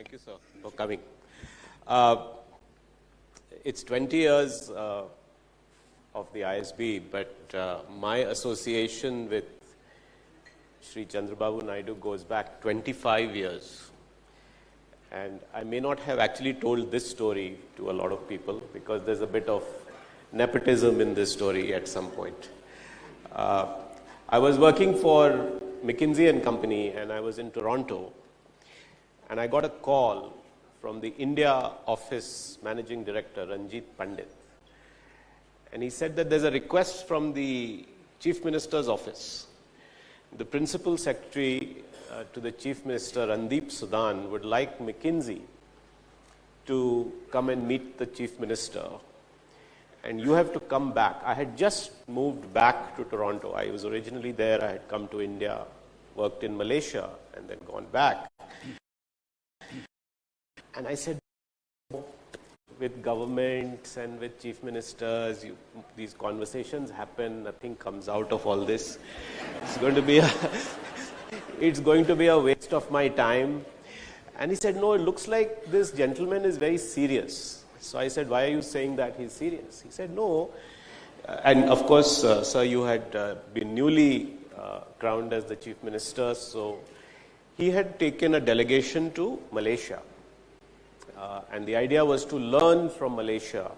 Thank you, sir, for coming. Uh, it's 20 years of the ISB, but my association with Sri Chandrababu Naidu goes back 25 years. And I may not have actually told this story to a lot of people because there's a bit of nepotism in this story at some point. I was working for McKinsey and Company, and I was in Toronto, and I got a call from the India office managing director, Ranjit Pandit. And he said that there's a request from the Chief Minister's office. The Principal Secretary to the Chief Minister, Randeep Sudan, would like McKinsey to come and meet the Chief Minister. And you have to come back. I had just moved back to Toronto. I was originally there. I had come to India, worked in Malaysia, and then gone back. And I said, with governments and with chief ministers, these conversations happen, nothing comes out of all this. It's going to be a waste of my time. And he said, no, it looks like this gentleman is very serious. So I said, why are you saying that he's serious? He said, no. And of course, sir, you had been newly crowned as the chief minister. So he had taken a delegation to Malaysia. And the idea was to learn from Malaysia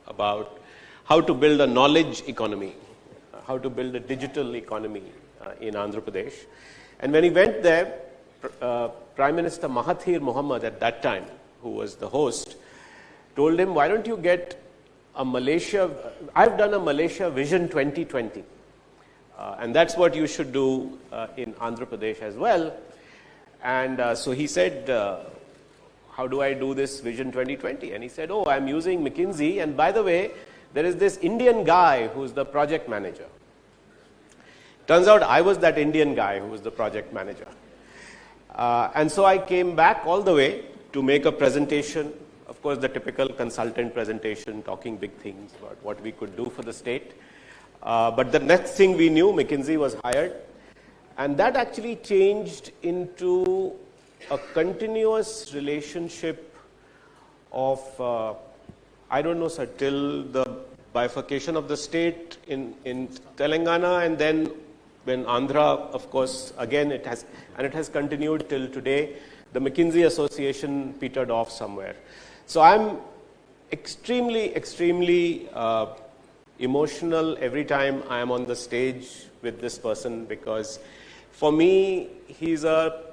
about how to build a knowledge economy, how to build a digital economy in Andhra Pradesh. And when he went there, Prime Minister Mahathir Mohamad at that time, who was the host, told him, why don't you get a Malaysia, I've done a Malaysia Vision 2020. And that's what you should do in Andhra Pradesh as well. And so he said, how do I do this Vision 2020? And he said, oh, I'm using McKinsey. And by the way, there is this Indian guy who's the project manager. Turns out I was that Indian guy who was the project manager. And so I came back all the way to make a presentation, of course, the typical consultant presentation, talking big things about what we could do for the state. But the next thing we knew, McKinsey was hired. And that actually changed into a continuous relationship of, I don't know, sir, till the bifurcation of the state in Telangana, and then when Andhra, of course, again it has continued till today. The McKinsey Association petered off somewhere. So I'm extremely emotional every time I am on the stage with this person, because for me, he's a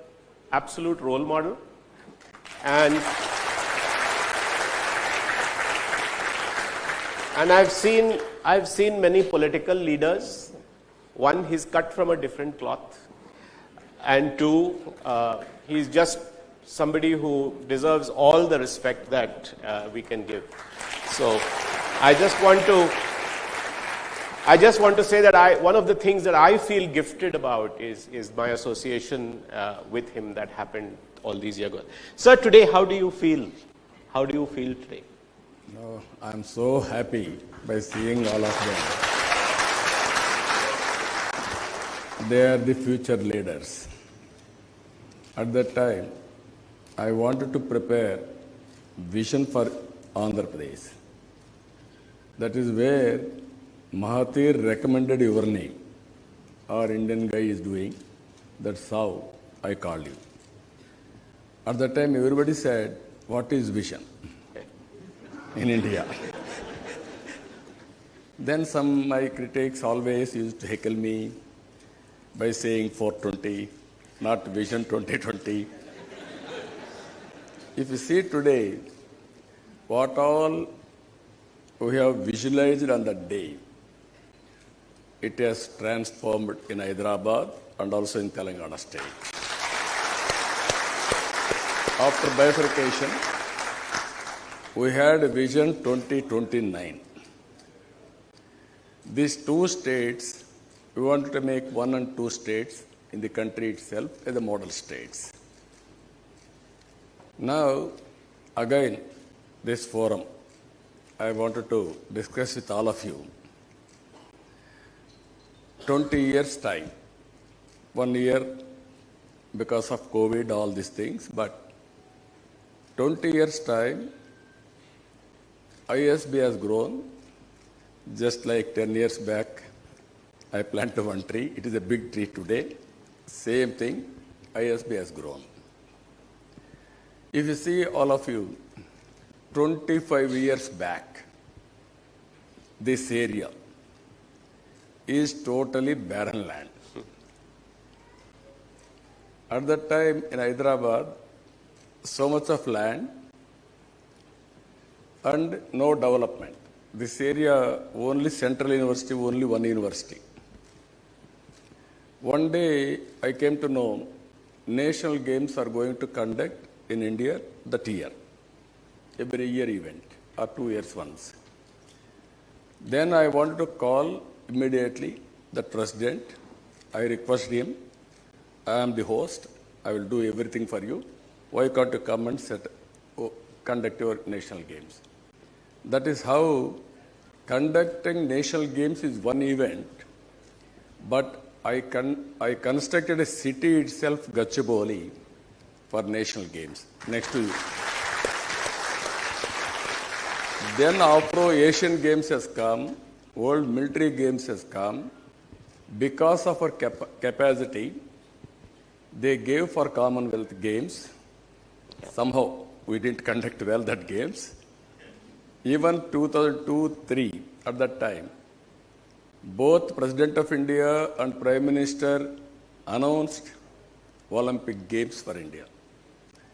absolute role model. And I've seen many political leaders. One, he's cut from a different cloth. And two, he's just somebody who deserves all the respect that we can give. So I just want to say that one of the things that I feel gifted about is my association with him that happened all these years ago. Sir, today, how do you feel? How do you feel today? No, I'm so happy by seeing all of them. They are the future leaders. At that time, I wanted to prepare vision for Andhra Pradesh. That is where Mahathir recommended your name. Our Indian guy is doing. That's how I called you. At that time, everybody said, what is vision in India? Then my critics always used to heckle me by saying 420, not Vision 2020. If you see today, what all we have visualized on that day, it has transformed in Hyderabad and also in Telangana state. After bifurcation, we had Vision 2029. These two states, we wanted to make 1 and 2 states in the country itself as the model states. Now, again, this forum, I wanted to discuss with all of you. 20 years time, 1 year because of COVID, all these things, but 20 years' time, ISB has grown just like 10 years back. I planted one tree. It is a big tree today. Same thing, ISB has grown. If you see, all of you, 25 years back, this area is totally barren land. At that time in Hyderabad, so much of land and no development. This area, only Central University, only one university. One day I came to know national games are going to conduct in India that year. Every year event or 2 years once. Then I wanted to call immediately the president. I requested him, I am the host, I will do everything for you. Why can't you come and conduct your national games? That is how conducting national games is one event, but I constructed a city itself, Gachibowli, for national games, next to you. Then after Asian Games has come, World Military Games has come, because of our capacity, they gave for Commonwealth Games. Somehow we didn't conduct well that games. Even 2002-03, at that time, both President of India and Prime Minister announced Olympic Games for India.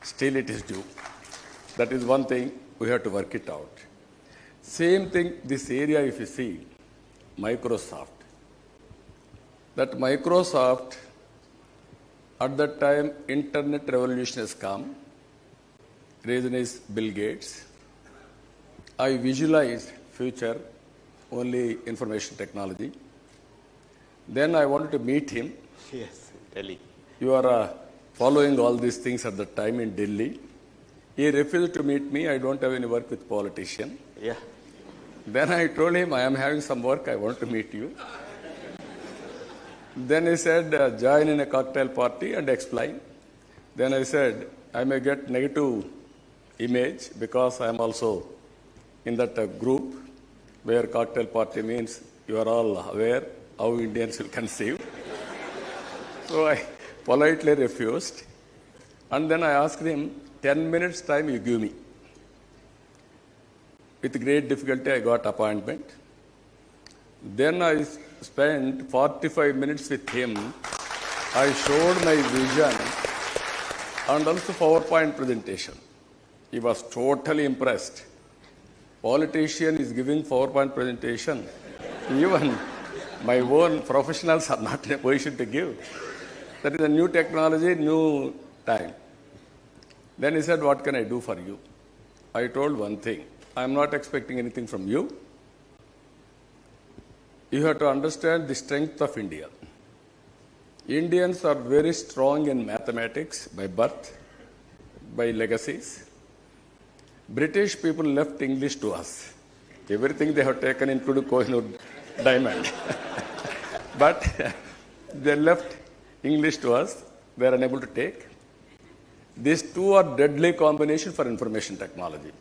Still it is due. That is one thing, we have to work it out. Same thing, this area if you see, Microsoft. That Microsoft, at that time, internet revolution has come. Reason is Bill Gates. I visualized future, only information technology. Then I wanted to meet him. Yes, Delhi. You are following all these things at the time in Delhi. He refused to meet me. I don't have any work with politician. Yeah. Then I told him, I am having some work. I want to meet you. Then he said, join in a cocktail party and explain. Then I said, I may get negative image because I am also in that group where cocktail party means you are all aware how Indians will conceive. So I politely refused. And then I asked him, 10 minutes time you give me. With great difficulty I got appointment. Then I spent 45 minutes with him. I showed my vision and also PowerPoint presentation. He was totally impressed. Politician is giving PowerPoint presentation. Even my own professionals are not in a position to give. That is a new technology, new time. Then he said, what can I do for you? I told one thing. I am not expecting anything from you. You have to understand the strength of India. Indians are very strong in mathematics by birth, by legacies. British people left English to us. Everything they have taken, including Kohinoor diamond. But they left English to us. They are unable to take. These two are deadly combination for information technology.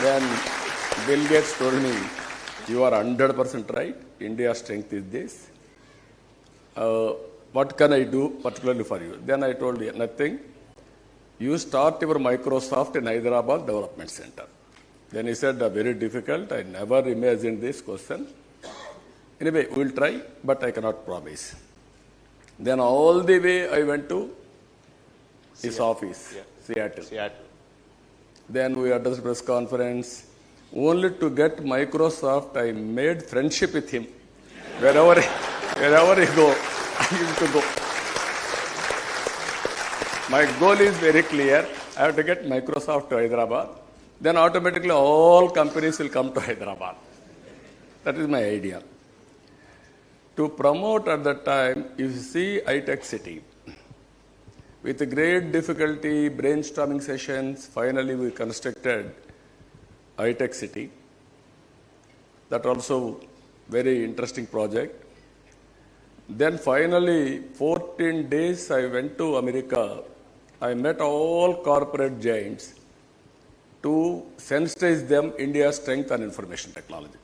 Then Bill Gates told me, you are 100% right. India's strength is this. What can I do particularly for you? Then I told you, nothing. You start your Microsoft in Hyderabad Development Center. Then he said, very difficult. I never imagined this question. Anyway, we'll try, but I cannot promise. Then all the way I went to his office, Seattle. Then we addressed press conference. Only to get Microsoft, I made friendship with him. Wherever he go, I used to go. My goal is very clear. I have to get Microsoft to Hyderabad. Then automatically all companies will come to Hyderabad. That is my idea. To promote at that time, you see iTech City. With great difficulty, brainstorming sessions, finally we constructed iTech City. That also very interesting project. Then finally, 14 days I went to America I met all corporate giants to sensitize them India's strength and information technology.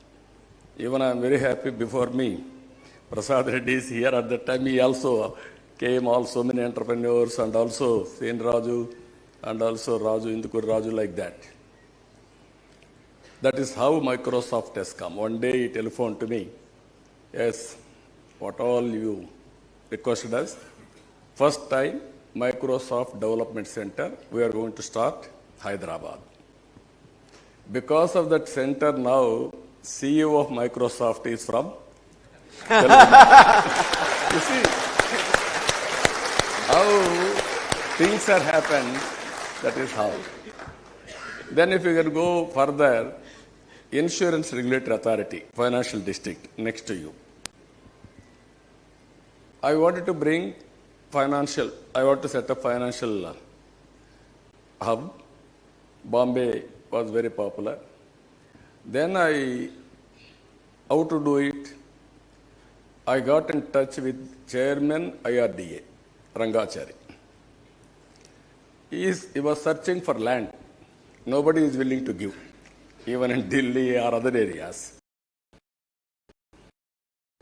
Even I am very happy before me, Prasad Reddy is here. At that time, he also came, so many entrepreneurs, and also Sen Raju, and also Raju, Indukur Raju, like that. That is how Microsoft has come. One day he telephoned to me, yes, what all you requested us. First time, Microsoft Development Center, we are going to start Hyderabad. Because of that center now, CEO of Microsoft is from Telangana. You see how things are happened, that is how. Then if you can go further, Insurance Regulatory Authority, Financial District, next to you. I wanted to bring I want to set up financial hub. Bombay was very popular. Then how to do it? I got in touch with Chairman IRDA, Rangachari. He was searching for land. Nobody is willing to give, even in Delhi or other areas.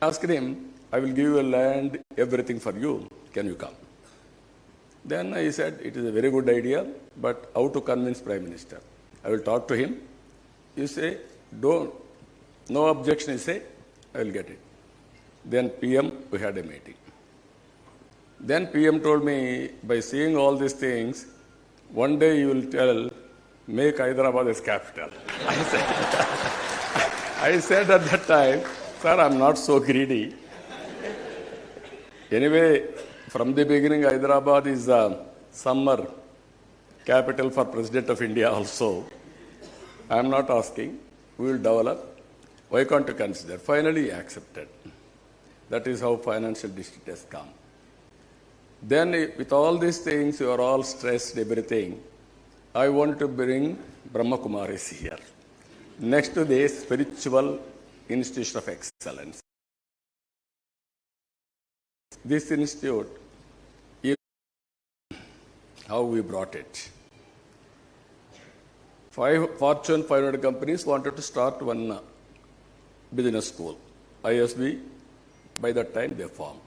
I asked him, I will give you land, everything for you. Can you come? Then I said, it is a very good idea, but how to convince Prime Minister? I will talk to him. You say, don't. No objection, you say, I will get it. Then PM, we had a meeting. Then PM told me, by seeing all these things, one day you will tell, make Hyderabad as capital. I said at that time, sir, I'm not so greedy. Anyway, from the beginning, Hyderabad is a summer capital for President of India also. I'm not asking. We will develop. Why can't you consider? Finally, he accepted. That is how financial district has come. Then, with all these things, you are all stressed, everything. I want to bring Brahma Kumaris here, next to the spiritual institution of excellence. This institute, how we brought it. Fortune 500 companies wanted to start one business school, ISB. By that time, they formed.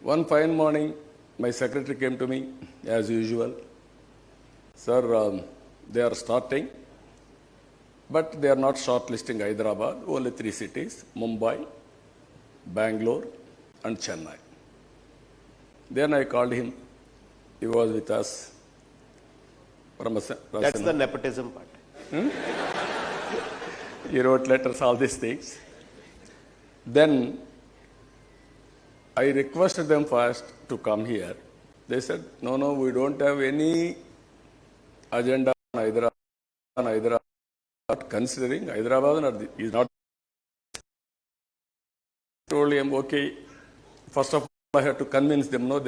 One fine morning, my secretary came to me, as usual. Sir, they are starting, but they are not shortlisting Hyderabad, only 3 cities, Mumbai, Bangalore, and Chennai. Then I called him. He was with us. That's the nepotism part. He wrote letters, all these things. Then I requested them first to come here. They said, no, we don't have any agenda on Hyderabad. Not considering Hyderabad is not. I told him, okay, first of all, I have to convince them, no,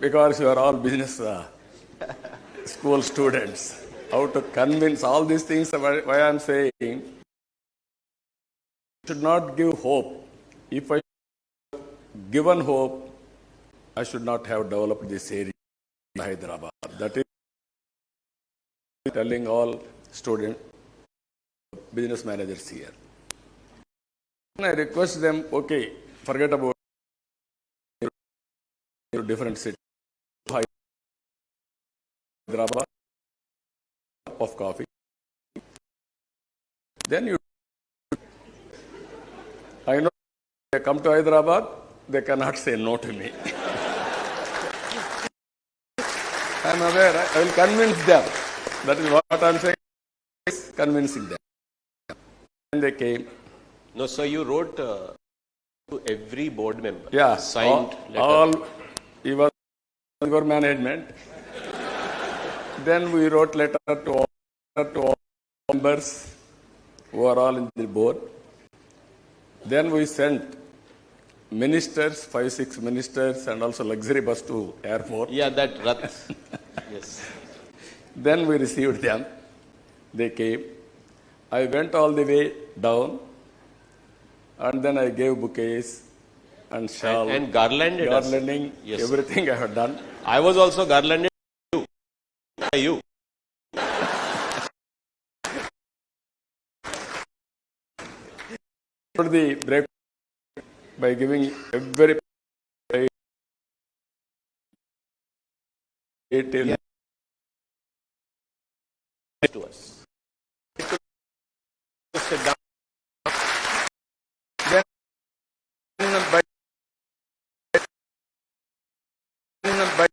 because you are all business school students. How to convince all these things, why I am saying, should not give hope. If I given hope, I should not have developed this area in Hyderabad. That is telling all student business managers here. And I request them, okay, forget about different cities. Hyderabad of coffee. Then you, I know they come to Hyderabad, they cannot say no to me. I am aware, I will convince them. That is what I am saying, convincing them. And they came. No, so you wrote to every board member. Yeah, signed letter. He was your management. Then we wrote letter to all members who are all in the board. Then we sent ministers, 5-6 ministers, and also luxury bus to airport. Yeah, that Rath. Yes. Then we received them. They came. I went all the way down, and then I gave bouquets, and shawl, and garlanded us. garlanding, Yes. everything I have done. I was also garlanded by you. For the break by giving every till Yeah. To us. Sit down. by, by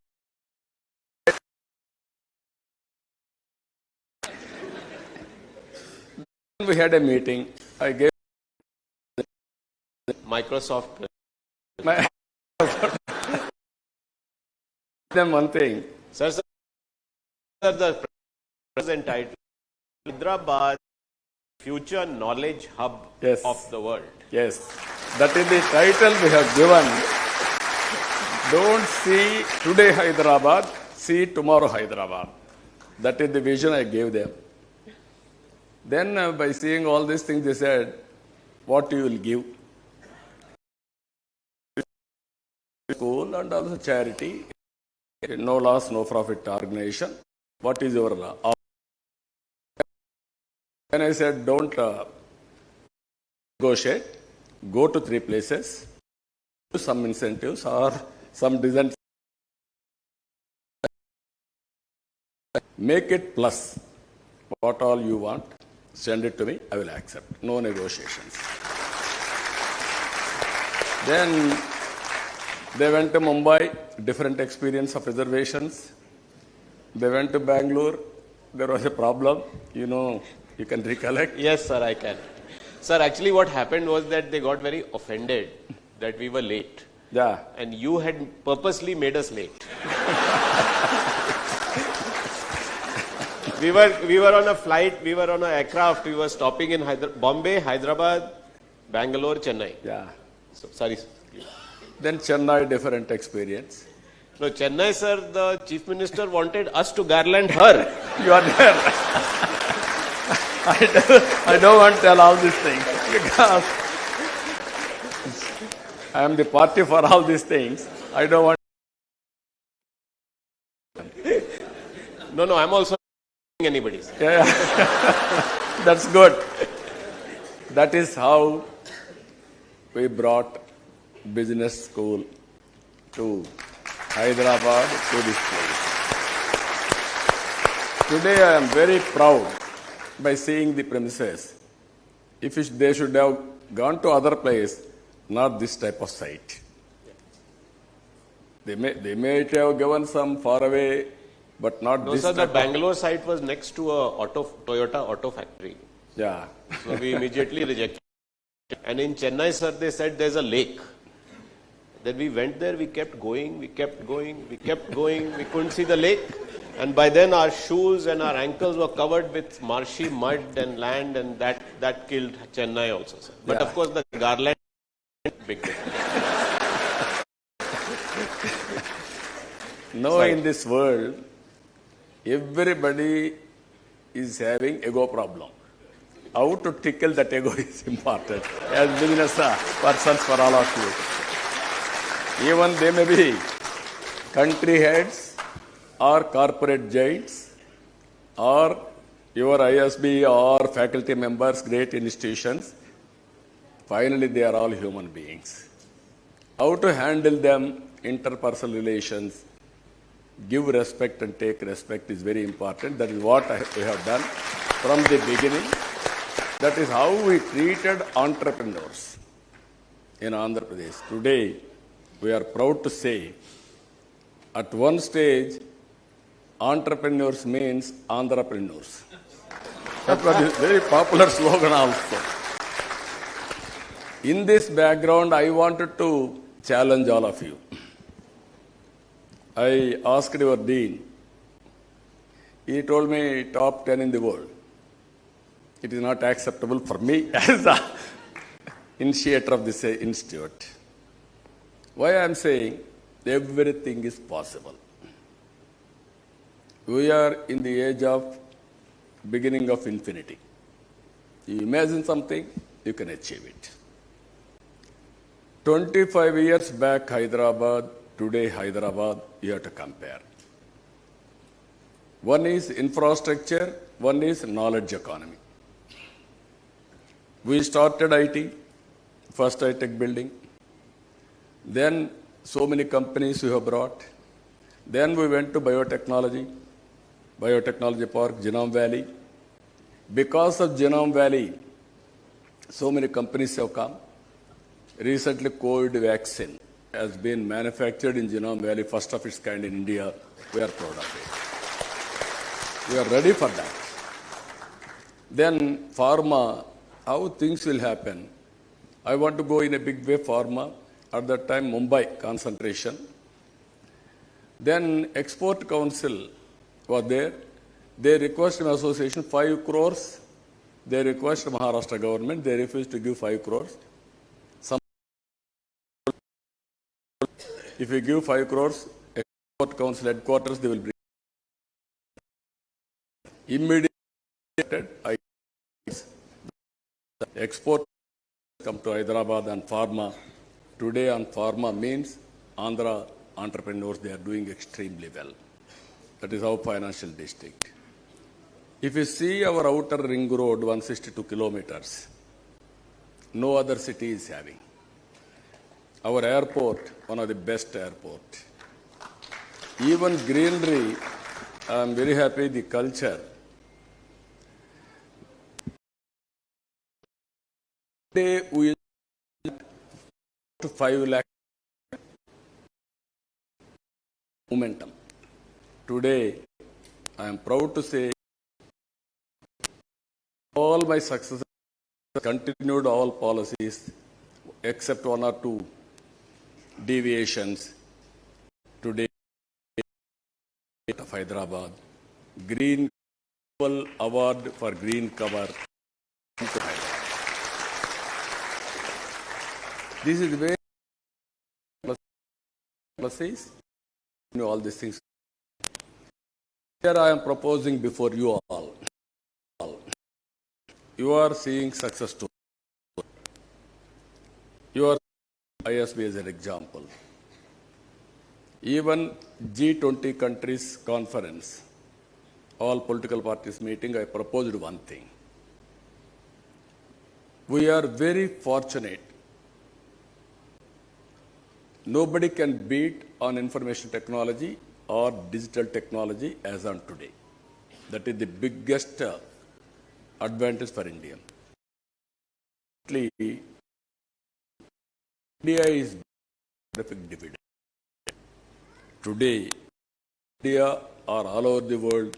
we had a meeting. I gave Microsoft. my them one thing. Sir, the present title Hyderabad Future Knowledge Hub Yes. of the World. Yes, that is the title we have given. Don't see today Hyderabad, see tomorrow Hyderabad. That is the vision I gave them. Then by seeing all these things, they said, what you will give? School and also charity, no loss, no profit organization. What is your Then I said, don't negotiate, go to 3 places, do some incentives or some design, make it plus what all you want, send it to me, I will accept, no negotiations. Then they went to Mumbai, different experience of reservations. They went to Bangalore, there was a problem, you can recollect. Yes, sir, I can. Sir, actually, what happened was that they got very offended that we were late. Yeah, And you had purposely made us late. we were on a flight, we were on an aircraft, we were stopping in Bombay, Hyderabad, Bangalore, Chennai. yeah. So, sorry. Then Chennai, different experience. No, Chennai, sir, the Chief Minister wanted us to garland her. You are there. I don't want to tell all these things because I am the party for all these things. I don't want. No, I'm also anybody's. Yeah. That's good. That is how we brought business school to Hyderabad, to this place. Today I am very proud by seeing the premises. If they should have gone to other place, not this type of site. They may have given some far away, but not No, this sir, the type Bangalore site was next to a Toyota auto factory. Yeah. So we immediately rejected. And in Chennai, sir, they said there's a lake. Then we went there, we kept going, we couldn't see the lake. And by then our shoes and our ankles were covered with marshy mud and land, and that killed Chennai also, sir. But Yeah. of course the garland, big difference. Now in this world, everybody is having ego problem. How to tickle that ego is important. As business persons for all of you. Even they may be country heads or corporate giants or your ISB or faculty members, great institutions. Finally, they are all human beings. How to handle them, interpersonal relations, give respect and take respect is very important. That is what we have done from the beginning. That is how we treated entrepreneurs in Andhra Pradesh. Today, we are proud to say, at one stage, entrepreneurs means entrepreneurs. That was a very popular slogan also. In this background, I wanted to challenge all of you. I asked your dean. He told me top 10 in the world. It is not acceptable for me as the initiator of this institute. Why I am saying everything is possible. We are in the age of beginning of infinity. You imagine something, you can achieve it. 25 years back, Hyderabad, today Hyderabad, you have to compare. One is infrastructure, one is knowledge economy. We started IT, first high-tech building. Then so many companies we have brought. Then we went to biotechnology park, Genome Valley. Because of Genome Valley, so many companies have come. Recently, COVID vaccine has been manufactured in Genome Valley, first of its kind in India. We are proud of it. We are ready for that. Then pharma, how things will happen. I want to go in a big way, pharma. At that time, Mumbai concentration. Then Export Council was there. They requested an association 5 crores. They requested Maharashtra government. They refused to give 5 crores. If you give 5 crores, Export Council headquarters, they will bring. Immediately, export come to Hyderabad and pharma. Today on pharma means Andhra entrepreneurs, they are doing extremely well. That is our financial district. If you see our outer ring road, 162 kilometers, no other city is having. Our airport, one of the best airport. Even greenery, I am very happy, the culture. Today we to 5 lakh momentum. Today, I am proud to say all my successors continued all policies except 1 or 2 deviations. Today, of Hyderabad, Green Award for Green Cover. This is where plus all these things. Here I am proposing before you all. You are seeing success story. You are ISB as an example. Even G20 countries conference, all political parties meeting, I proposed one thing. We are very fortunate. Nobody can beat on information technology or digital technology as on today. That is the biggest advantage for India. India is perfect dividend. Today, India or all over the world,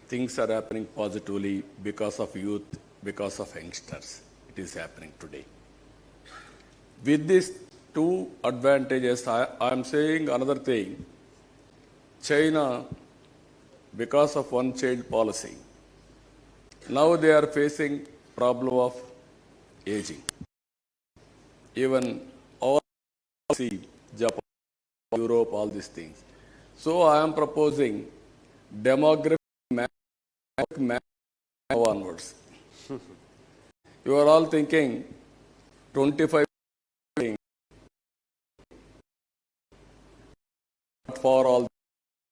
things are happening positively because of youth, because of youngsters. It is happening today. With these 2 advantages, I am saying another thing. China, because of one-child policy, now they are facing problem of aging. Even all Japan, Europe, all these things. So I am proposing demographic map onwards. You are all thinking 25 for all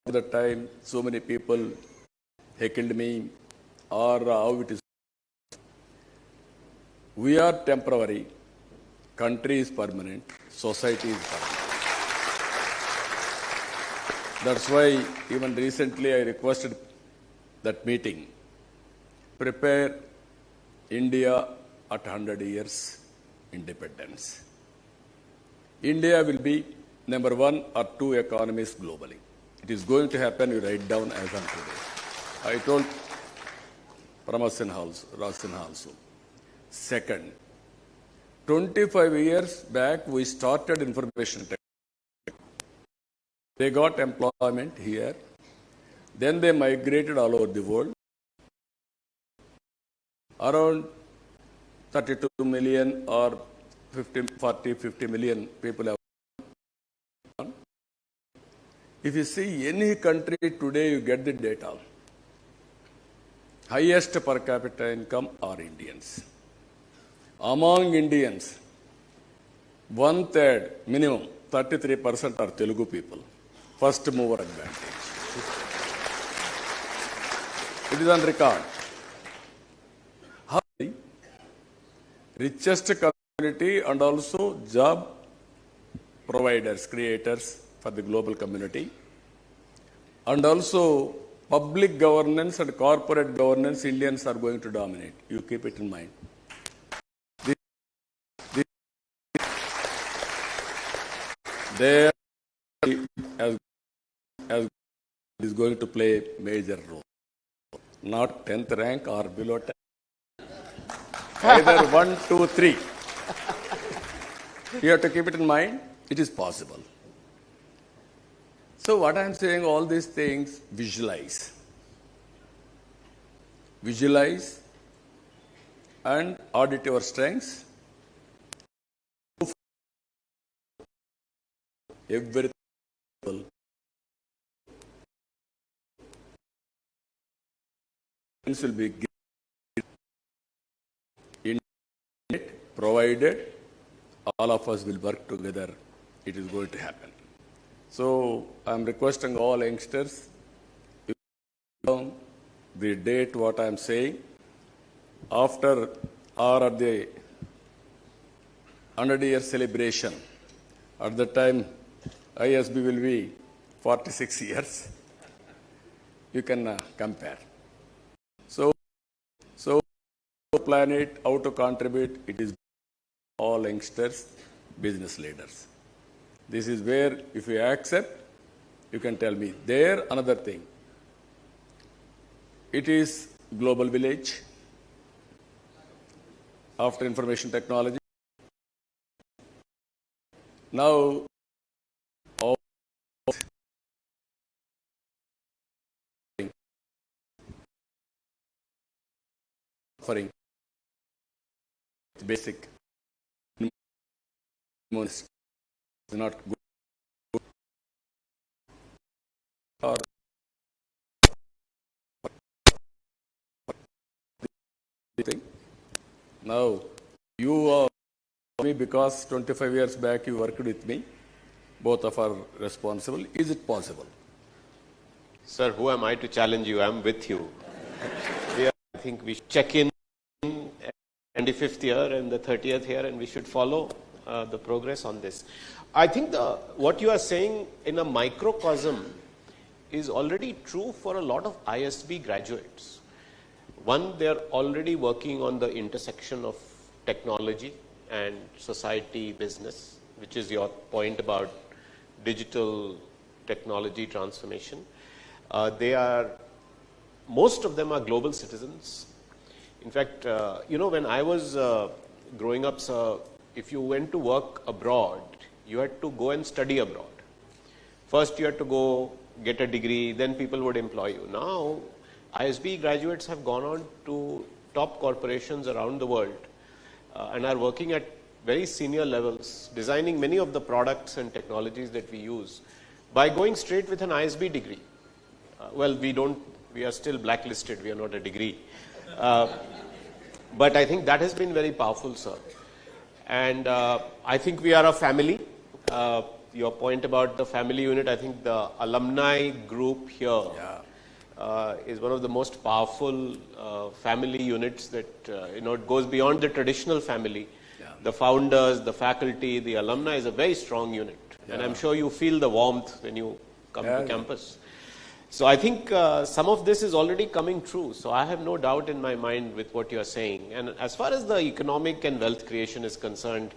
the time, so many people heckled me, or how it is. We are temporary, country is permanent, society is permanent. That's why even recently I requested that meeting, prepare India at 100 years independence. India will be number 1 or 2 economies globally. It is going to happen, you write down as on today. I told Rasin also. Second, 25 years back we started information technology. They got employment here. Then they migrated all over the world. Around 32 million or 50 million people have. If you see any country today, you get the data. Highest per capita income are Indians. Among Indians, 1/3 minimum, 33% are Telugu people. First mover advantage. It is on record. How the richest community and also job providers, creators for the global community, and also public governance and corporate governance, Indians are going to dominate. You keep it in mind. There as is going to play a major role. Not 10th rank or below 10. Either 1, 2, 3. You have to keep it in mind. It is possible. So what I am saying, all these things, visualize. Visualize and audit your strengths. Everything will be provided all of us will work together. It is going to happen. So I am requesting all youngsters, the date what I am saying, after or at the 100-year celebration, at the time ISB will be 46 years. You can compare. So plan it, how to contribute, it is all youngsters, business leaders. This is where, if you accept, you can tell me. There, another thing. It is global village after information technology. Now, all offering basic is not good. Or thing. Now, you are me because 25 years back you worked with me. Both of us are responsible. Is it possible? Sir, who am I to challenge you? I'm with you. I think we should check in the 25th year and the 30th year, and we should follow the progress on this. I think what you are saying in a microcosm is already true for a lot of ISB graduates. One, they are already working on the intersection of technology and society, business, which is your point about digital technology transformation. Most of them are global citizens. In fact, when I was growing up, sir, if you went to work abroad, you had to go and study abroad. First, you had to go get a degree, then people would employ you. Now, ISB graduates have gone on to top corporations around the world and are working at very senior levels, designing many of the products and technologies that we use by going straight with an ISB degree. We are still blacklisted, we are not a degree. But I think that has been very powerful, sir. And I think we are a family. Your point about the family unit, I think the alumni group here is one of the most powerful family units that, it goes beyond the traditional family. Yeah. The founders, the faculty, the alumni is a very strong unit. Yeah. And I'm sure you feel the warmth when you come to campus. So I think some of this is already coming true. So I have no doubt in my mind with what you are saying. And as far as the economic and wealth creation is concerned,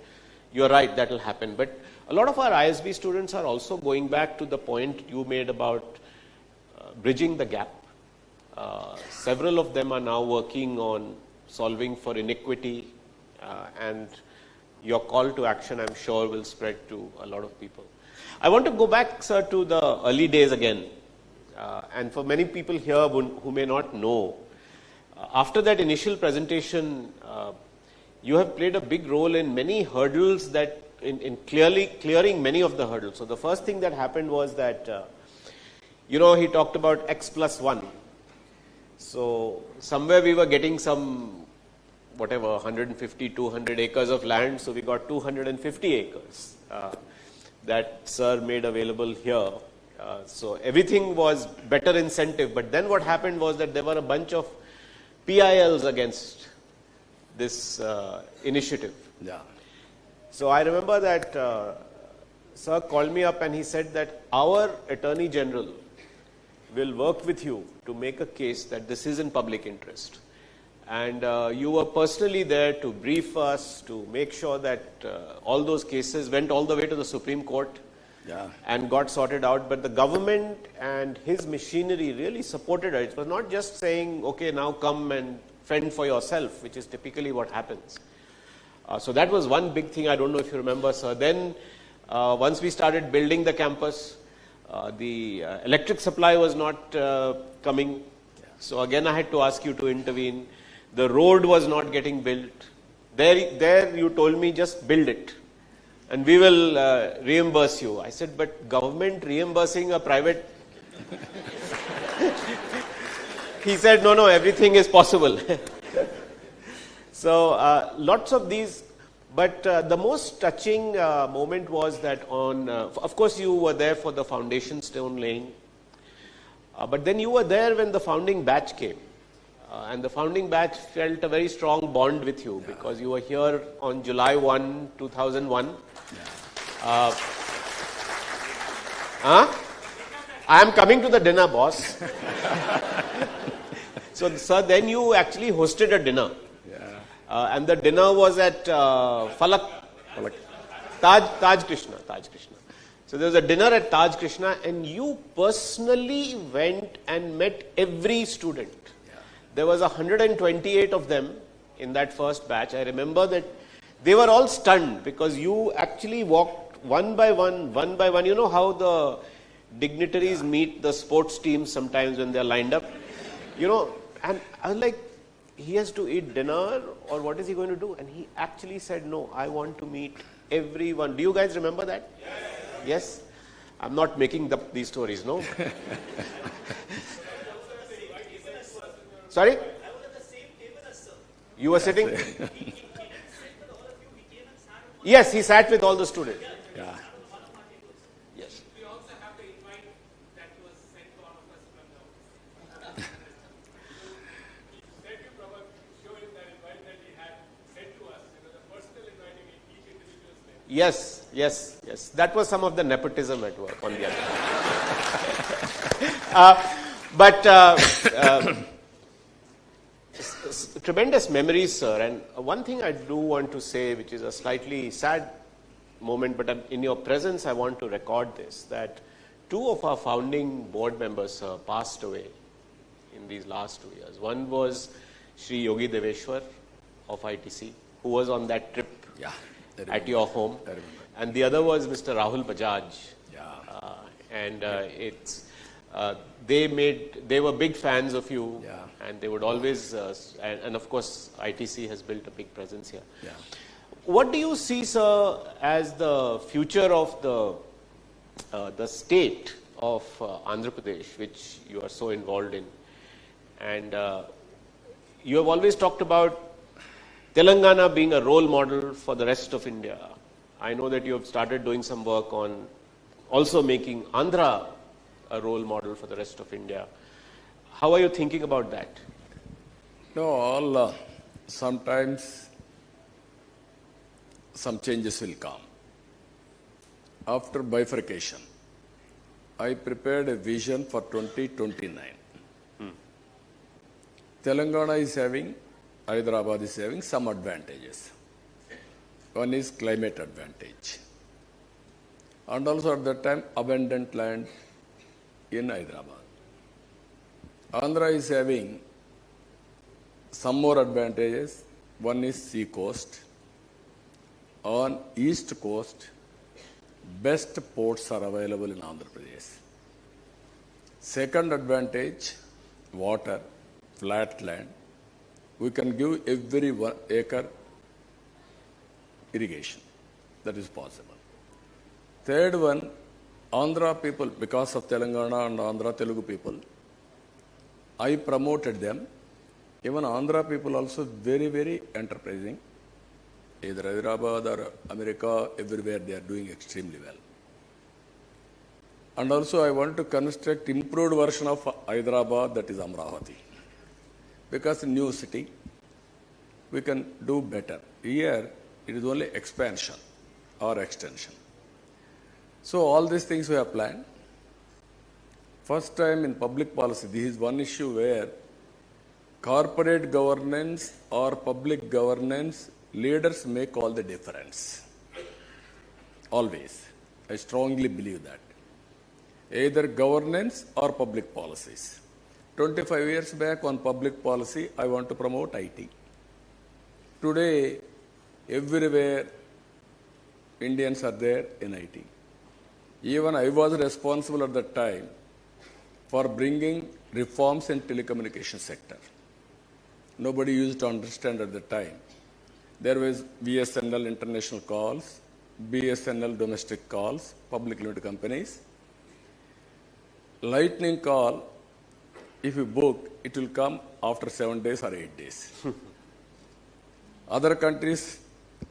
you're right, that will happen. But a lot of our ISB students are also going back to the point you made about bridging the gap. Several of them are now working on solving for inequity, and your call to action, I'm sure, will spread to a lot of people. I want to go back, sir, to the early days again. And for many people here who may not know, after that initial presentation, you have played a big role in many hurdles that in clearing many of the hurdles. So the first thing that happened was that, he talked about X+1. So somewhere we were getting some whatever, 150, 200 acres of land, so we got 250 acres that Sir made available here. So everything was better incentive, but then what happened was that there were a bunch of PILs against this initiative. Yeah. So I remember that Sir called me up and he said that our Attorney General will work with you to make a case that this is in public interest. And you were personally there to brief us, to make sure that all those cases went all the way to the Supreme Court and got sorted out. But the government and his machinery really supported it. It was not just saying, okay, now come and fend for yourself, which is typically what happens. So that was one big thing. I don't know if you remember, sir. Then once we started building the campus, the electric supply was not coming. So again, I had to ask you to intervene. The road was not getting built. There you told me just build it and we will reimburse you. I said, but government reimbursing a private? He said, no, everything is possible. So lots of these, but the most touching moment was that on, of course you were there for the foundation stone laying, but then you were there when the founding batch came. And the founding batch felt a very strong bond with you because you were here on July 1, 2001. I am coming to the dinner, boss. So, sir, then you actually hosted a dinner. And the dinner was at Falak. Taj Krishna. So there was a dinner at Taj Krishna and you personally went and met every student. There was 128 of them in that first batch. I remember that they were all stunned because you actually walked one by one. You know how the dignitaries meet the sports teams sometimes when they're lined up? You know, and I was like, he has to eat dinner or what is he going to do? And he actually said, no, I want to meet everyone. Do you guys remember that? Yes? I'm not making up these stories, no? Sorry? I was at the same table as sir. You were sitting? Yes, he sat with all the students. Yeah. Yes. We also have the invite that was sent to all of us from the said you probably showing that invite that he had sent to us, the personal inviting each individual's name. Yes. That was some of the nepotism at work on the other. Tremendous memories, sir. And one thing I do want to say, which is a slightly sad moment, but in your presence, I want to record this, that two of our founding board members, sir, passed away in these last 2 years. One was Shri Yogi Deveshwar of ITC, who was on that trip at your home. And the other was Mr. Rahul Bajaj. They were big fans of you, and they would always, and of course, ITC has built a big presence here. What do you see, sir, as the future of the state of Andhra Pradesh, which you are so involved in? And you have always talked about Telangana being a role model for the rest of India. I know that you have started doing some work on also making Andhra a role model for the rest of India. How are you thinking about that? No, sometimes some changes will come. After bifurcation, I prepared a vision for 2029. Telangana is having, Hyderabad is having some advantages. One is climate advantage. And also at that time, abundant land in Hyderabad. Andhra is having some more advantages. One is sea coast. On east coast, best ports are available in Andhra Pradesh. Second advantage, water, flat land. We can give every 1 acre irrigation. That is possible. Third one, Andhra people, because of Telangana and Andhra Telugu people, I promoted them Even Andhra people also very, very enterprising. Either Hyderabad or America, everywhere they are doing extremely well. And also I want to construct improved version of Hyderabad, that is Amravati. Because new city, we can do better. Here, it is only expansion or extension. So all these things we have planned. First time in public policy, this is one issue where corporate governance or public governance, leaders make all the difference. Always. I strongly believe that. Either governance or public policies. 25 years back on public policy, I want to promote IT. Today, everywhere, Indians are there in IT. Even I was responsible at that time for bringing reforms in telecommunication sector. Nobody used to understand at the time. There was BSNL international calls, BSNL domestic calls, public limited companies. Lightning call, if you book, it will come after 7 days or 8 days. Other countries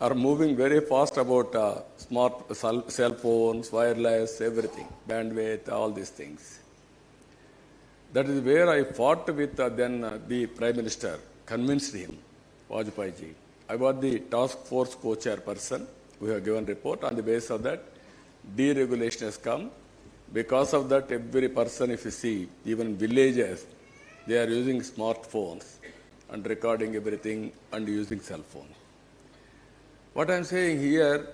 are moving very fast about smart cell phones, wireless, everything, bandwidth, all these things. That is where I fought with the Prime Minister, convinced him, Vajpayee ji. I was the task force co-chairperson. We have given report. On the basis of that, deregulation has come. Because of that, every person, if you see, even villages, they are using smartphones and recording everything and using cell phone. What I am saying here,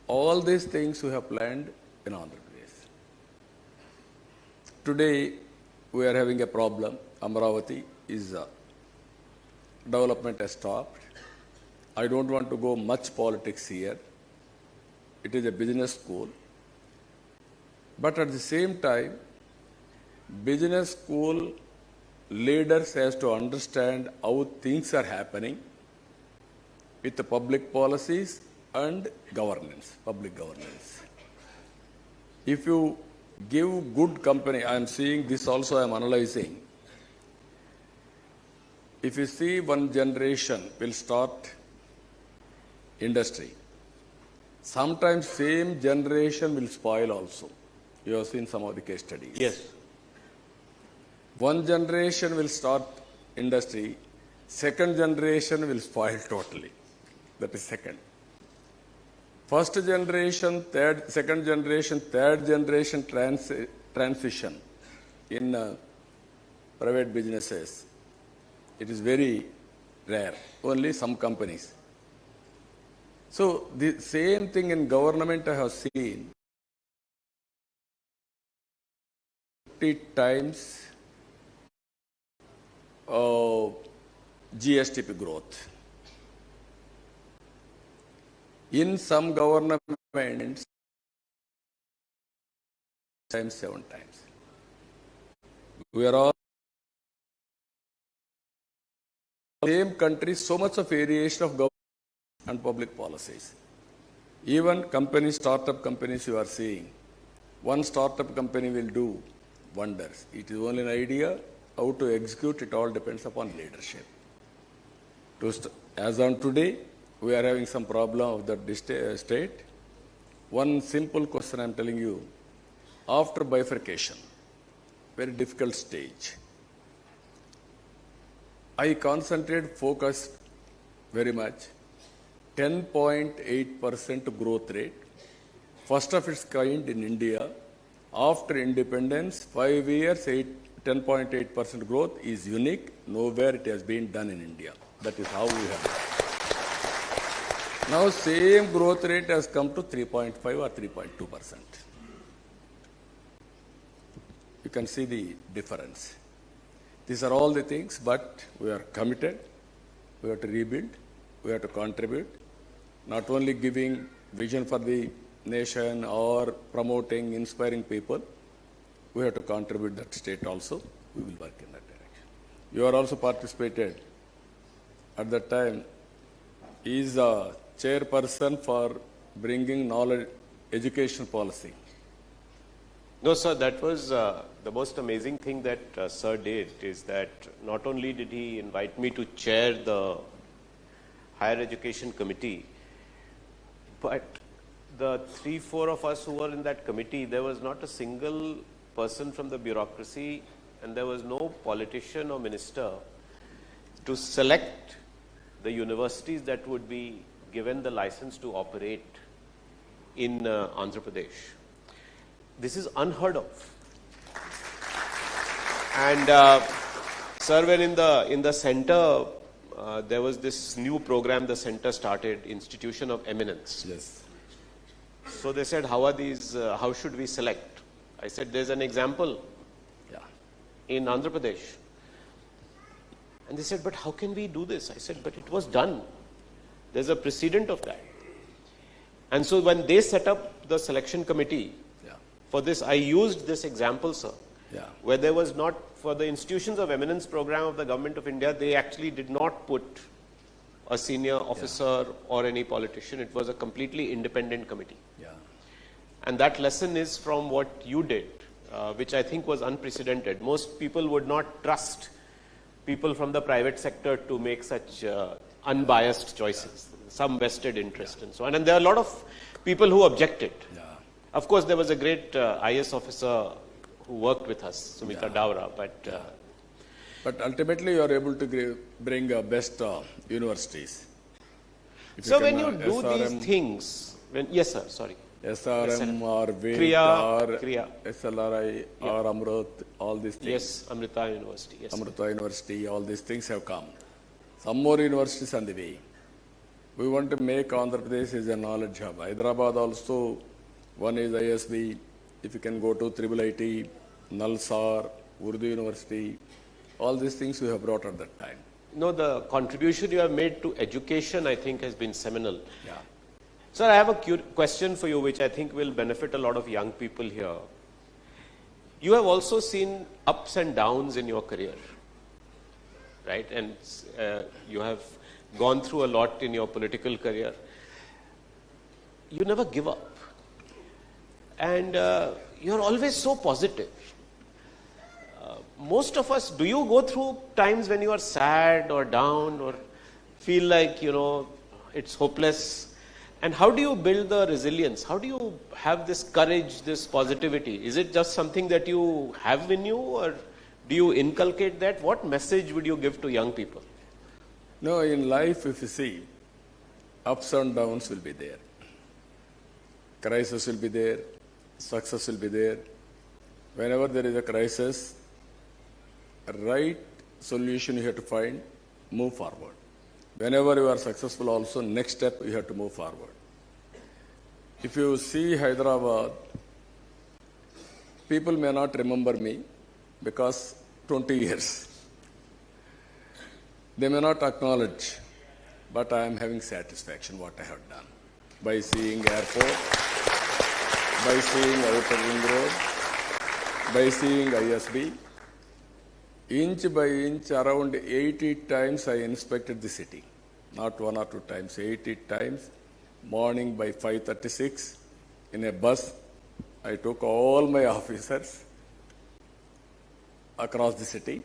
all these things we have planned in Andhra Pradesh. Today, we are having a problem. Amravati is development has stopped. I don't want to go much politics here. It is a business school. But at the same time, business school leaders has to understand how things are happening with the public policies and governance, public governance. If you give good company, I am seeing this also, I am analyzing. If you see one generation will start industry, sometimes same generation will spoil also. You have seen some of the case studies. Yes. One generation will start industry, second generation will spoil totally. That is second. First generation, second generation, third generation transition in private businesses. It is very rare, only some companies. So the same thing in government I have seen 50 times GSTP growth. In some governments, 7 times. We are all same country, so much of variation of government and public policies. Even companies, startup companies you are seeing, one startup company will do wonders. It is only an idea. How to execute it all depends upon leadership. As on today, we are having some problem of that state. One simple question I am telling you. After bifurcation, very difficult stage, I concentrate, focused very much. 10.8% growth rate, first of its kind in India. After independence, 5 years, 10.8% growth is unique. Nowhere it has been done in India. That is how we have done. Now, same growth rate has come to 3.5 or 3.2%. You can see the difference. These are all the things, but we are committed. We have to rebuild. We have to contribute. Not only giving vision for the nation or promoting, inspiring people, we have to contribute that state also. We will work in that direction. You are also participated. At that time, he is a chairperson for bringing knowledge education policy. No, sir, that was the most amazing thing that sir did is that not only did he invite me to chair the higher education committee, but the 3-4 of us who were in that committee, there was not a single person from the bureaucracy and there was no politician or minister to select the universities that would be given the license to operate in Andhra Pradesh. This is unheard of. And sir, when in the center, there was this new program the center started, Institution of Eminence. Yes. So they said, how are these, how should we select? I said, there's an example Yeah. in Andhra Pradesh. And they said, but how can we do this? I said, but it was done. There's a precedent of that. And so when they set up the selection committee, Yeah. for this, I used this example, sir, Yeah. where there was not, for the Institutions of Eminence program of the Government of India, they actually did not put a senior officer or any politician. It was a completely independent committee. Yeah. And that lesson is from what you did, which I think was unprecedented. Most people would not trust people from the private sector to make such unbiased choices, some vested interest and so on. And there are a lot of people who objected. Yeah. Of course, there was a great IS officer who worked with us, Sumita Dawra, But ultimately, you are able to bring best universities. If so can, when you do SRM, these things, yes sir, sorry. SRM or VET or Kriya. SLRI or Amrut, all these things. Yes, Amrita University, yes. Amrita University, all these things have come. Some more universities on the way. We want to make Andhra Pradesh as a knowledge hub. Hyderabad also, one is ISB. If you can go to IIIT, Nalsar, Urdu University, all these things we have brought at that time. No, the contribution you have made to education, I think, has been seminal. Yeah. Sir, I have a question for you, which I think will benefit a lot of young people here. You have also seen ups and downs in your career, right? And you have gone through a lot in your political career. You never give up. And you're always so positive. Most of us, do you go through times when you are sad or down or feel like, it's hopeless? And how do you build the resilience? How do you have this courage, this positivity? Is it just something that you have in you, or do you inculcate that? What message would you give to young people? No, in life, if you see, ups and downs will be there. Crisis will be there. Success will be there. Whenever there is a crisis, a right solution you have to find, move forward. Whenever you are successful also, next step you have to move forward. If you see Hyderabad, people may not remember me because 20 years. They may not acknowledge, but I am having satisfaction what I have done. By seeing airport, by seeing outer ring road, by seeing ISB, inch by inch, around 80 times I inspected the city. Not 1 or 2 times, 80 times. Morning by 5:36, in a bus, I took all my officers across the city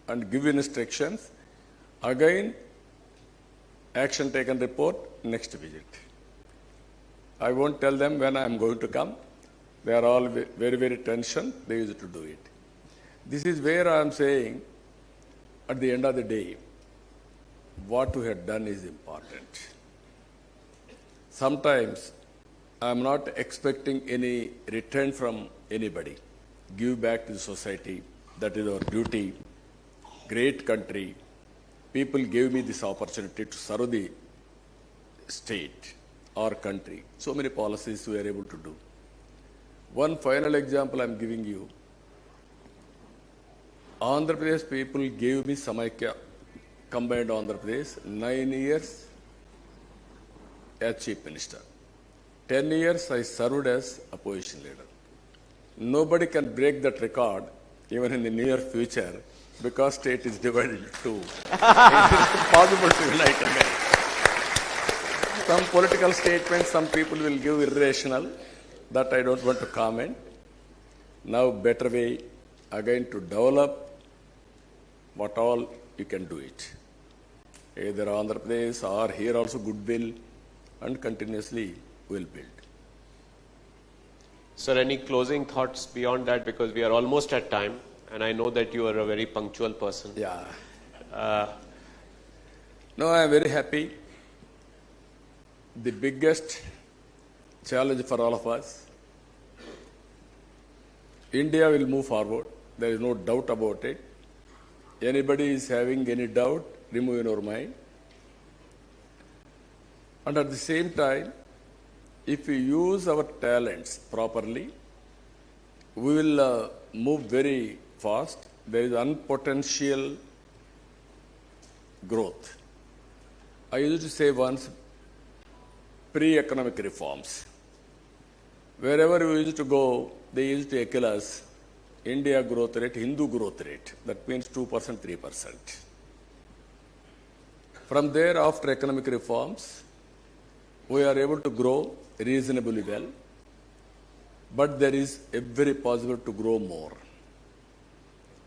and give instructions. Again, action taken report, next visit. I won't tell them when I am going to come. They are all very, very tension. They used to do it. This is where I am saying, at the end of the day, what we have done is important. Sometimes I am not expecting any return from anybody. Give back to the society. That is our duty. Great country. People gave me this opportunity to serve the state or country. So many policies we are able to do. One final example I am giving you. Andhra Pradesh people gave me Samaikya, combined Andhra Pradesh, 9 years as Chief Minister. 10 years I served as opposition leader. Nobody can break that record even in the near future because state is divided into two. It is possible to unite again. Some political statements some people will give irrational, that I don't want to comment. Now better way again to develop what all you can do it. Either Andhra Pradesh or here also goodwill, and continuously will build. Sir, any closing thoughts beyond that? Because we are almost at time, and I know that you are a very punctual person. Yeah. No, I am very happy. The biggest challenge for all of us, India will move forward. There is no doubt about it. Anybody is having any doubt, remove in your mind. And at the same time, if we use our talents properly, we will move very fast. There is unpotential growth. I used to say once, pre-economic reforms. Wherever we used to go, they used to accuse us, India growth rate, Hindu growth rate. That means 2%, 3%. From there, after economic reforms, we are able to grow reasonably well, but there is every possible to grow more.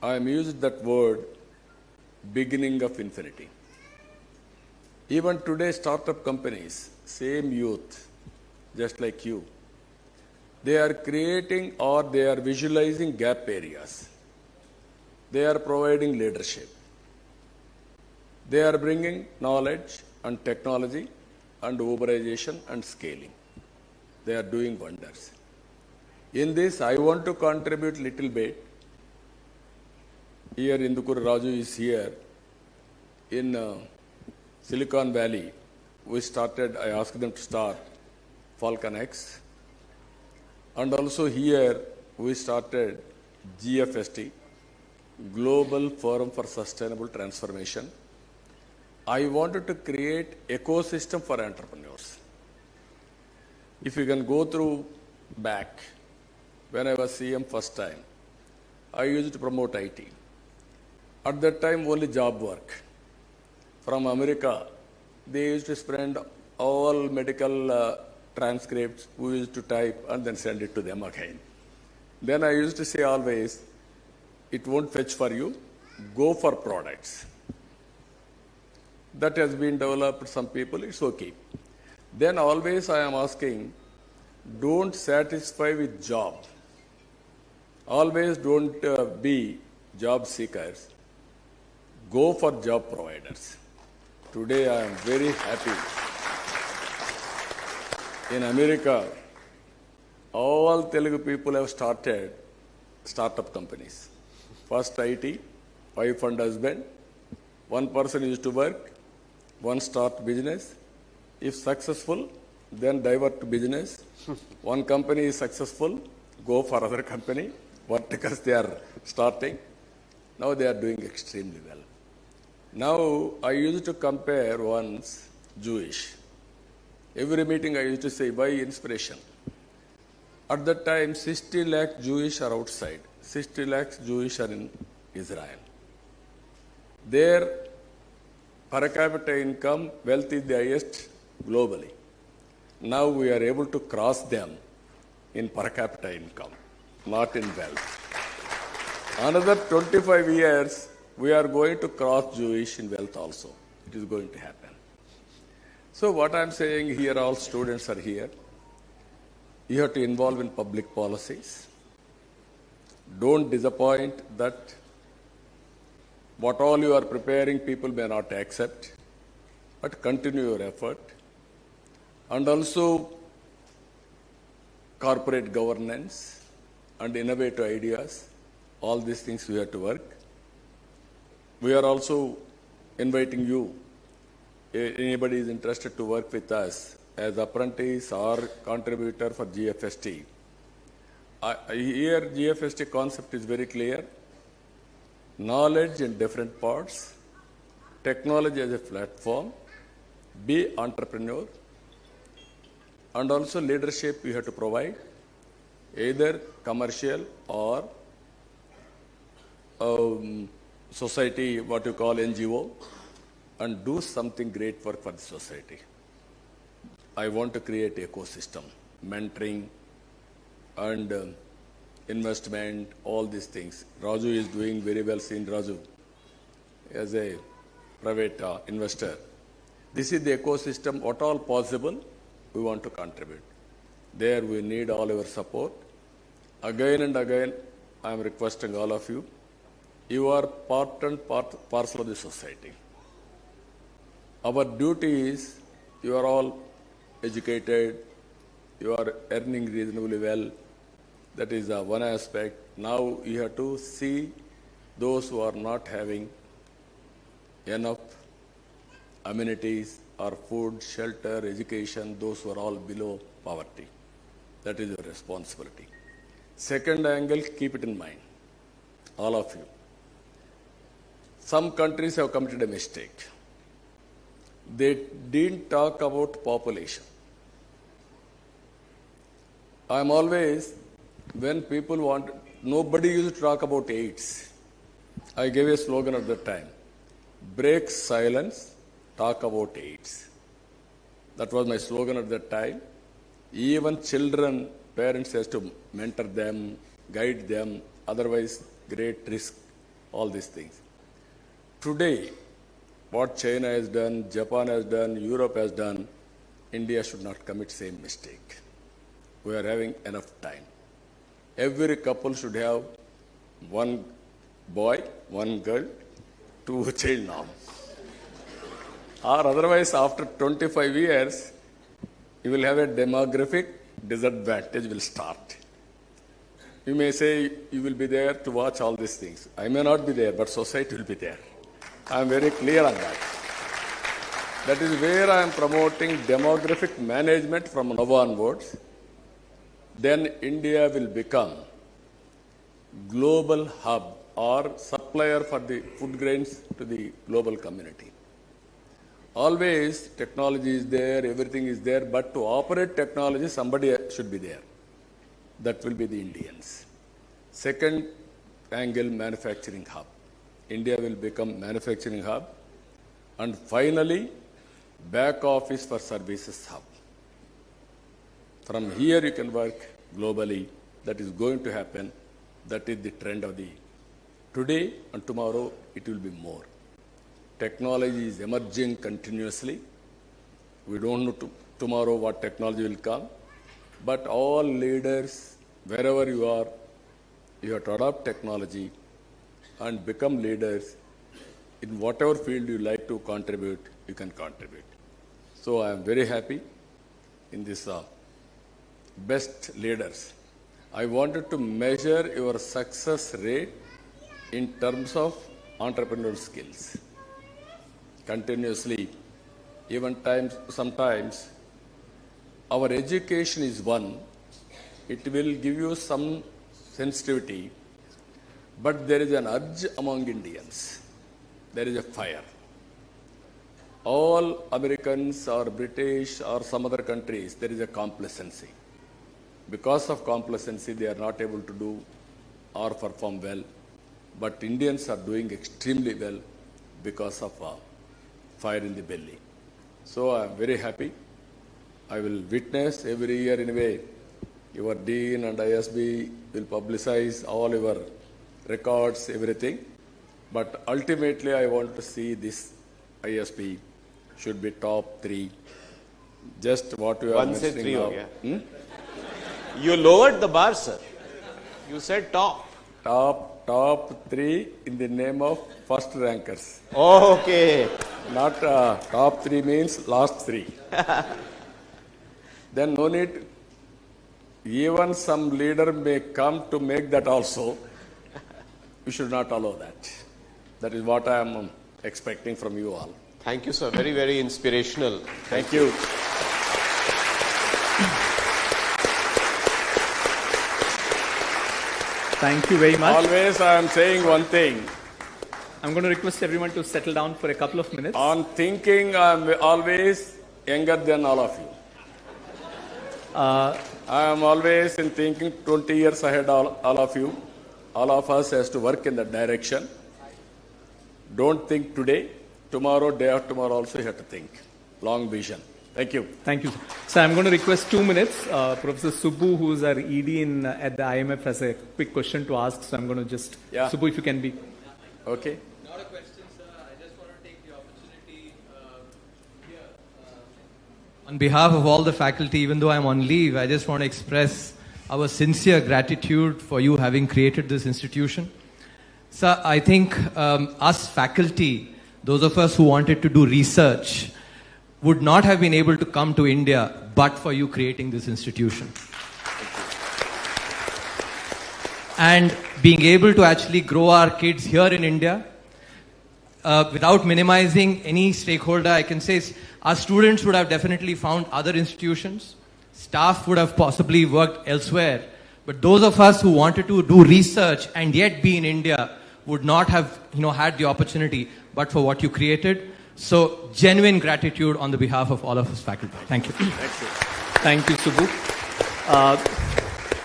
I am using that word, beginning of infinity. Even today, startup companies, same youth, just like you, they are creating or they are visualizing gap areas. They are providing leadership. They are bringing knowledge and technology and Uberization and scaling. They are doing wonders. In this, I want to contribute little bit. Here, Indukur Raju is here. In Silicon Valley, I asked them to start Falcon X. And also here, we started GFST, Global Forum for Sustainable Transformation. I wanted to create ecosystem for entrepreneurs. If you can go through back, when I was CM first time, I used to promote IT. At that time, only job work. From America, they used to spend all medical transcripts, we used to type and then send it to them again. Then I used to say always, it won't fetch for you, go for products. That has been developed, some people, it's okay. Then always I am asking, don't satisfy with job. Always don't be job seekers. Go for job providers. Today I am very happy. In America, all Telugu people have started startup companies. First IT, wife and husband. One person used to work, one start business. If successful, then divert to business. One company is successful, go for other company. Verticals they are starting. Now they are doing extremely well. Now I used to compare once Jewish. Every meeting I used to say, why inspiration? At that time, 60 lakh Jewish are outside. 60 lakhs Jewish are in Israel. Their per capita income, wealth is the highest globally. Now we are able to cross them in per capita income, not in wealth. Another 25 years, we are going to cross Jewish in wealth also. It is going to happen. So what I am saying here, all students are here. You have to involve in public policies. Don't disappoint that what all you are preparing, people may not accept, but continue your effort. And also corporate governance and innovative ideas, all these things we have to work. We are also inviting you, anybody is interested to work with us as apprentice or contributor for GFST. Here GFST concept is very clear. Knowledge in different parts, technology as a platform, be entrepreneur, and also leadership you have to provide, either commercial or society, what you call NGO, and do something great work for the society. I want to create ecosystem, mentoring, and investment, all these things. Raju is doing very well, seen Raju, as a private investor. This is the ecosystem, what all possible, we want to contribute. There we need all your support. Again and again, I am requesting all of you, you are part and parcel of the society. Our duty is, you are all educated, you are earning reasonably well. That is one aspect. Now you have to see those who are not having enough amenities or food, shelter, education, those who are all below poverty. That is your responsibility. Second angle, keep it in mind, all of you. Some countries have committed a mistake. They didn't talk about population. I am always, when people want, nobody used to talk about AIDS. I gave a slogan at that time, break silence, talk about AIDS. That was my slogan at that time. Even children, parents has to mentor them, guide them, otherwise great risk, all these things. Today, what China has done, Japan has done, Europe has done, India should not commit same mistake. We are having enough time. Every couple should have one boy, one girl, 2 child now. Or otherwise, after 25 years, you will have a demographic disadvantage will start. You may say you will be there to watch all these things. I may not be there, but society will be there. I am very clear on that. That is where I am promoting demographic management from now onwards. Then India will become global hub or supplier for the food grains to the global community. Always technology is there, everything is there, but to operate technology, somebody should be there. That will be the Indians. Second angle, manufacturing hub. India will become manufacturing hub. And finally, back office for services hub. From here you can work globally. That is going to happen. That is the trend of the today, and tomorrow it will be more. Technology is emerging continuously. We don't know tomorrow what technology will come. But all leaders, wherever you are, you have to adopt technology and become leaders. In whatever field you like to contribute, you can contribute. So I am very happy in this best leaders. I wanted to measure your success rate in terms of entrepreneurial skills. Continuously, even sometimes our education is one, it will give you some sensitivity, but there is an urge among Indians. There is a fire. All Americans or British or some other countries, there is a complacency. Because of complacency, they are not able to do or perform well. But Indians are doing extremely well because of fire in the belly. So I am very happy. I will witness every year in a way. Your Dean and ISB will publicize all your records, everything. But ultimately, I want to see this ISB should be top 3. Just what you are mentioning now. You lowered the bar, sir. You said top. Top 3 in the name of first rankers. Oh, okay. Not top 3 means last 3. Then no need. Even some leader may come to make that also. We should not allow that. That is what I am expecting from you all. Thank you, sir. Very, very inspirational. Thank you. Thank you very much. Always I am saying one thing. I'm going to request everyone to settle down for a couple of minutes. On thinking, I am always younger than all of you. I am always in thinking 20 years ahead all of you. All of us has to work in that direction. Don't think today. Tomorrow, day after tomorrow also you have to think. Long vision. Thank you. Thank you. So I'm going to request 2 minutes. Professor Subbu, who's our ED at the IMF, has a quick question to ask. So I'm going to just, Yeah. Subbu, if you can be. Okay. Not a question, sir. I just want to take the opportunity here. On behalf of all the faculty, even though I'm on leave, I just want to express our sincere gratitude for you having created this institution. Sir, I think us faculty, those of us who wanted to do research, would not have been able to come to India but for you creating this institution. And being able to actually grow our kids here in India, without minimizing any stakeholder, I can say our students would have definitely found other institutions, staff would have possibly worked elsewhere, but those of us who wanted to do research and yet be in India would not have had the opportunity but for what you created. So genuine gratitude on the behalf of all of us faculty. Thank you. Thank you, Subbu.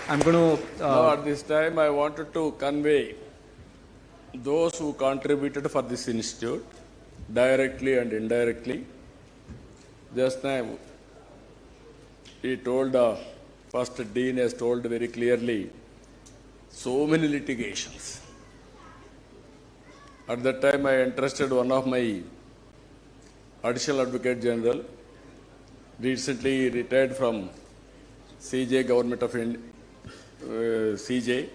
I'm going to... Now, at this time, I wanted to convey those who contributed for this institute, directly and indirectly. Just now, he told, first Dean has told very clearly, so many litigations. At that time, I entrusted one of my Additional Advocate General, recently retired from CJ, Government of India, CJ,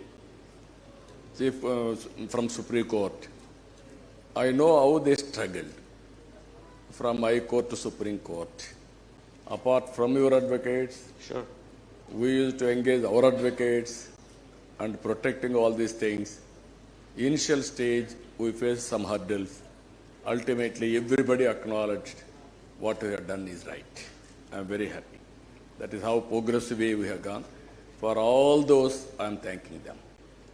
Chief from Supreme Court. I know how they struggled from High Court to Supreme Court. Apart from your advocates, Sure. we used to engage our advocates and protecting all these things. Initial stage, we faced some hurdles. Ultimately, everybody acknowledged what we have done is right. I am very happy. That is how progressive way we have gone. For all those, I am thanking them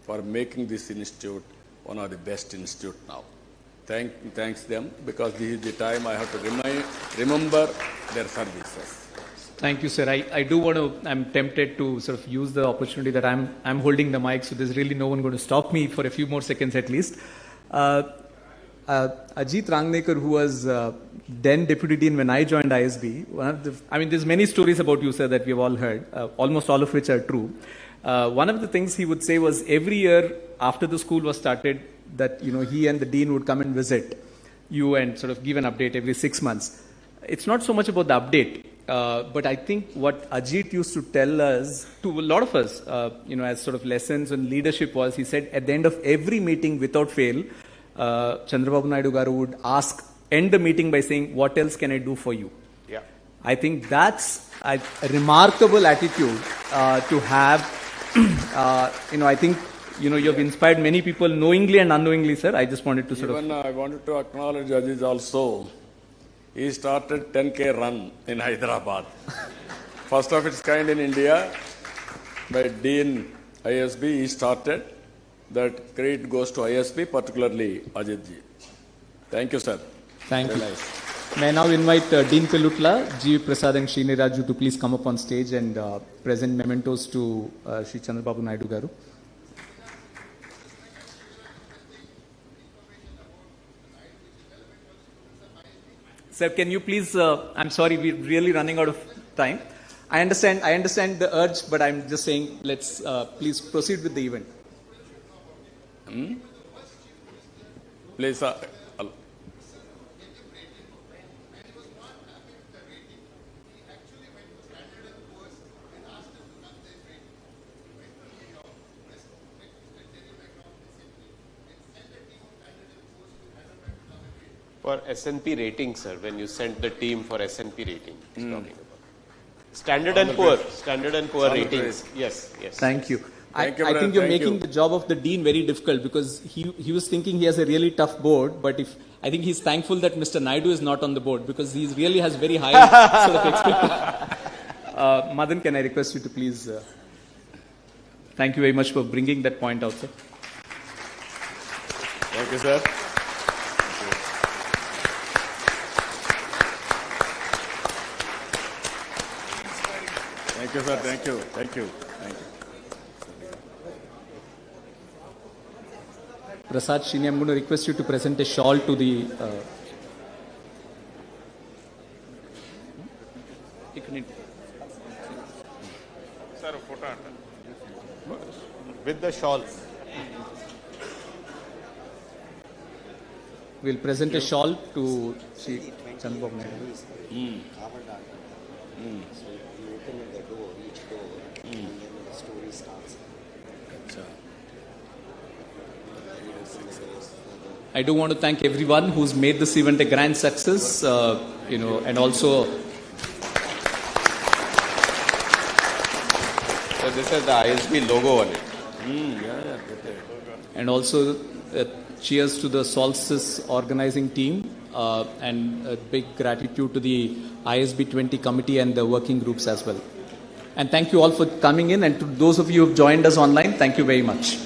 for making this institute one of the best institutes now. Thanks them, because this is the time I have to remember their services. Thank you, sir. I do want to, I'm tempted to sort of use the opportunity that I'm holding the mic, so there's really no one going to stop me for a few more seconds at least. Ajit Rangnekar, who was then Deputy Dean when I joined ISB, there's many stories about you, sir, that we've all heard, almost all of which are true. One of the things he would say was every year after the school was started, that he and the dean would come and visit you and sort of give an update every 6 months. It's not so much about the update, but I think what Ajit used to tell us, to a lot of us, as sort of lessons on leadership was, he said at the end of every meeting without fail, Chandrababu Naidu Garu would end the meeting by saying, what else can I do for you? Yeah. I think that's a remarkable attitude to have. I think, you've inspired many people knowingly and unknowingly, sir. I just wanted to Even I wanted to acknowledge Aziz also. He started 10K run in Hyderabad. First of its kind in India, by Dean ISB, he started. That credit goes to ISB, particularly Ajit ji. Thank you, sir. Thank you. Very nice. May I now invite Dean Pelutla, G. Prasad and Srini Raju to please come up on stage and present mementos to Sri Chandrababu Naidu Garu. Sir, can you please, I'm sorry, we're really running out of time. I understand the urge, but I'm just saying, let's please proceed with the event. Please, For S&P rating, sir, when you sent the team for S&P rating, he's talking about. Standard and Poor ratings. Yes. Thank you. Thank you, I brother. think you're Thank making you. the job of the dean very difficult, because he was thinking he has a really tough board, but I think he's thankful that Mr. Naidu is not on the board, because he really has very high sort of expectations. Madan, can I request you to please? Thank you very much for bringing that point out, sir. thank you, sir. Thank you, sir. Thank you. Thank you. Thank you. Prasad, Srini, I'm going to request you to present a shawl to the... the shawl. We'll present a shawl to Sri Chandrababu Naidu. So you open the door, each door, and then the story starts. I do want to thank everyone who's made this event a grand success, and also So this is the ISB logo on it. and also cheers to the Solstice organizing team, and a big gratitude to the ISB 20 committee and the working groups as well. And thank you all for coming in, and to those of you who have joined us online, thank you very much.